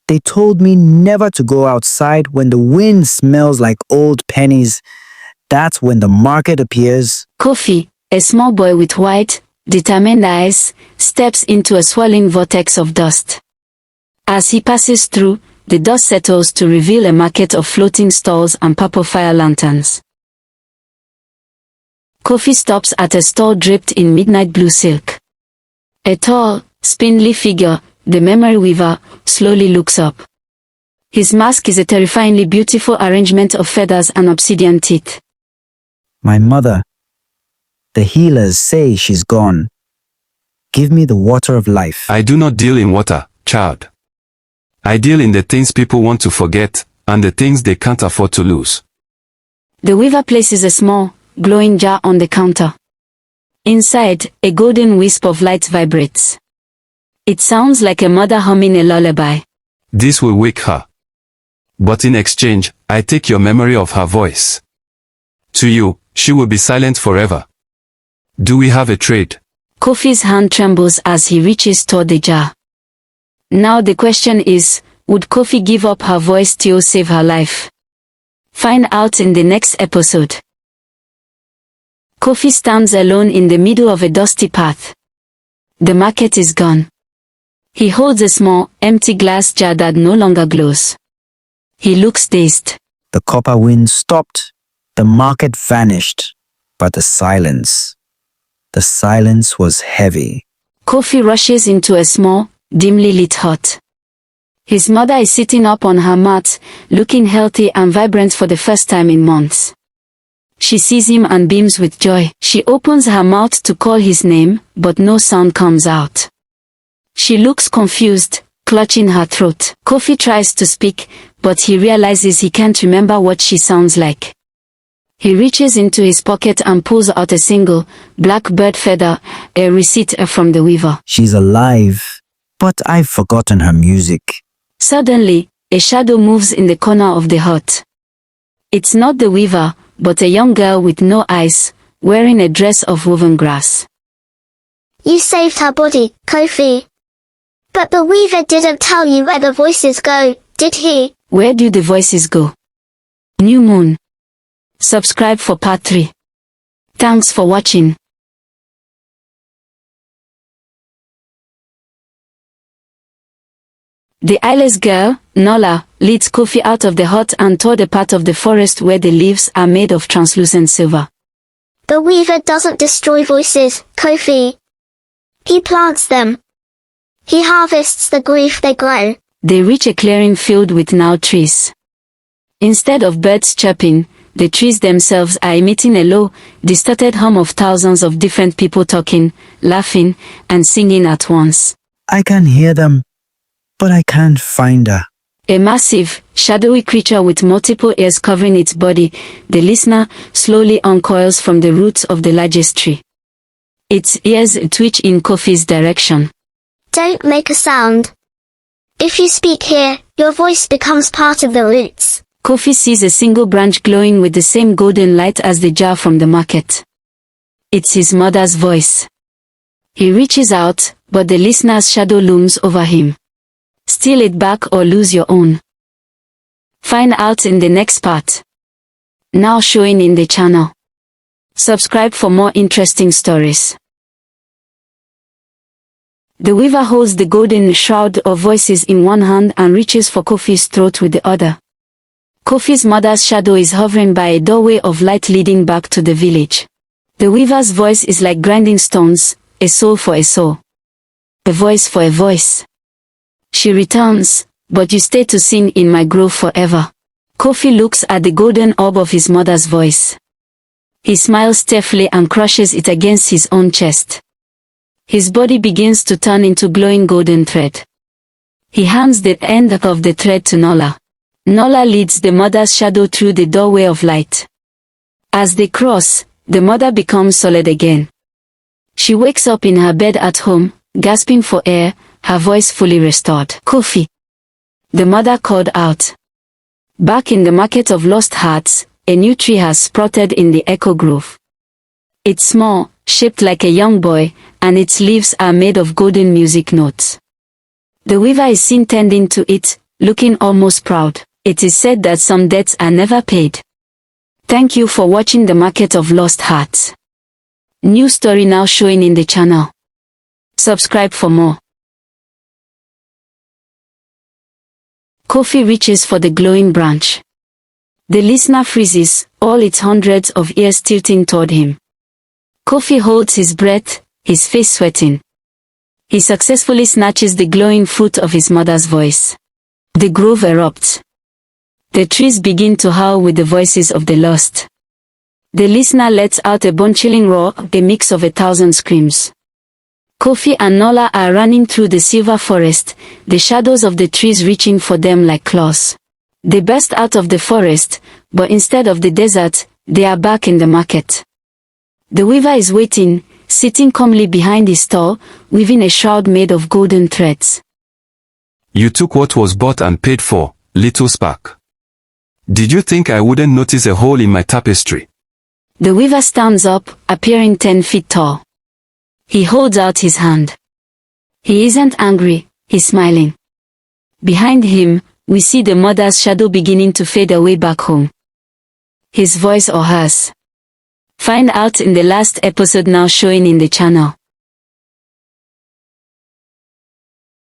They told me never to go outside when the wind smells like old pennies. That's when the market appears. Kofi, a small boy with white, determined eyes, steps into a swirling vortex of dust. As he passes through, the dust settles to reveal a market of floating stalls and purple fire lanterns. Kofi stops at a stall draped in midnight blue silk. A tall, spindly figure, the memory weaver, slowly looks up. His mask is a terrifyingly beautiful arrangement of feathers and obsidian teeth. My mother. The healers say she's gone. Give me the water of life. I do not deal in water, child. I deal in the things people want to forget, and the things they can't afford to lose. The weaver places a small, glowing jar on the counter. Inside, a golden wisp of light vibrates. It sounds like a mother humming a lullaby. This will wake her. But in exchange, I take your memory of her voice. To you, she will be silent forever. Do we have a trade? Kofi's hand trembles as he reaches toward the jar. Now the question is, would Kofi give up her voice to save her life? Find out in the next episode. Kofi stands alone in the middle of a dusty path. The market is gone. He holds a small, empty glass jar that no longer glows. He looks dazed. The copper wind stopped. The market vanished. But the silence was heavy. Kofi rushes into a small, dimly lit hut. His mother is sitting up on her mat, looking healthy and vibrant for the first time in months. She sees him and beams with joy. She opens her mouth to call his name, but no sound comes out. She looks confused, clutching her throat. Kofi tries to speak, but he realizes he can't remember what she sounds like. He reaches into his pocket and pulls out a single, black bird feather, a receipt from the weaver. She's alive, but I've forgotten her music. Suddenly, a shadow moves in the corner of the hut. It's not the weaver, but a young girl with no eyes, wearing a dress of woven grass. You saved her body, Kofi. But the weaver didn't tell you where the voices go, did he? Where do the voices go? New Moon. Subscribe for part 3. Thanks for watching. The eyeless girl, Nola, leads Kofi out of the hut and toward a part of the forest where the leaves are made of translucent silver. The weaver doesn't destroy voices, Kofi. He plants them. He harvests the grief they grow. They reach a clearing filled with now trees. Instead of birds chirping, the trees themselves are emitting a low, distorted hum of thousands of different people talking, laughing, and singing at once. I can hear them, but I can't find her. A massive, shadowy creature with multiple ears covering its body, the listener, slowly uncoils from the roots of the largest tree. Its ears twitch in Kofi's direction. Don't make a sound. If you speak here, your voice becomes part of the roots. Kofi sees a single branch glowing with the same golden light as the jar from the market. It's his mother's voice. He reaches out, but the listener's shadow looms over him. Steal it back or lose your own. Find out in the next part. Now showing in the channel. Subscribe for more interesting stories. The weaver holds the golden shroud of voices in one hand and reaches for Kofi's throat with the other. Kofi's mother's shadow is hovering by a doorway of light leading back to the village. The weaver's voice is like grinding stones, a soul for a soul. A voice for a voice. She returns, but you stay to sing in my grove forever. Kofi looks at the golden orb of his mother's voice. He smiles tearfully and crushes it against his own chest. His body begins to turn into glowing golden thread. He hands the end of the thread to Nola. Nola leads the mother's shadow through the doorway of light. As they cross, the mother becomes solid again. She wakes up in her bed at home, gasping for air, her voice fully restored. Kofi! The mother called out. Back in the market of lost hearts, a new tree has sprouted in the Echo Grove. It's small, shaped like a young boy, and its leaves are made of golden music notes. The weaver is seen tending to it, looking almost proud. It is said that some debts are never paid. Thank you for watching The Market of Lost Hearts. New story now showing in the channel. Subscribe for more. Kofi reaches for the glowing branch. The listener freezes, all its hundreds of ears tilting toward him. Kofi holds his breath, his face sweating. He successfully snatches the glowing fruit of his mother's voice. The grove erupts. The trees begin to howl with the voices of the lost. The listener lets out a bone-chilling roar, a mix of 1,000 screams. Kofi and Nola are running through the silver forest, the shadows of the trees reaching for them like claws. They burst out of the forest, but instead of the desert, they are back in the market. The weaver is waiting, sitting calmly behind his stall, weaving a shroud made of golden threads. You took what was bought and paid for, little spark. Did you think I wouldn't notice a hole in my tapestry? The weaver stands up, appearing 10 feet tall. He holds out his hand. He isn't angry, he's smiling. Behind him, we see the mother's shadow beginning to fade away back home. His voice or hers? Find out in the last episode now showing in the channel.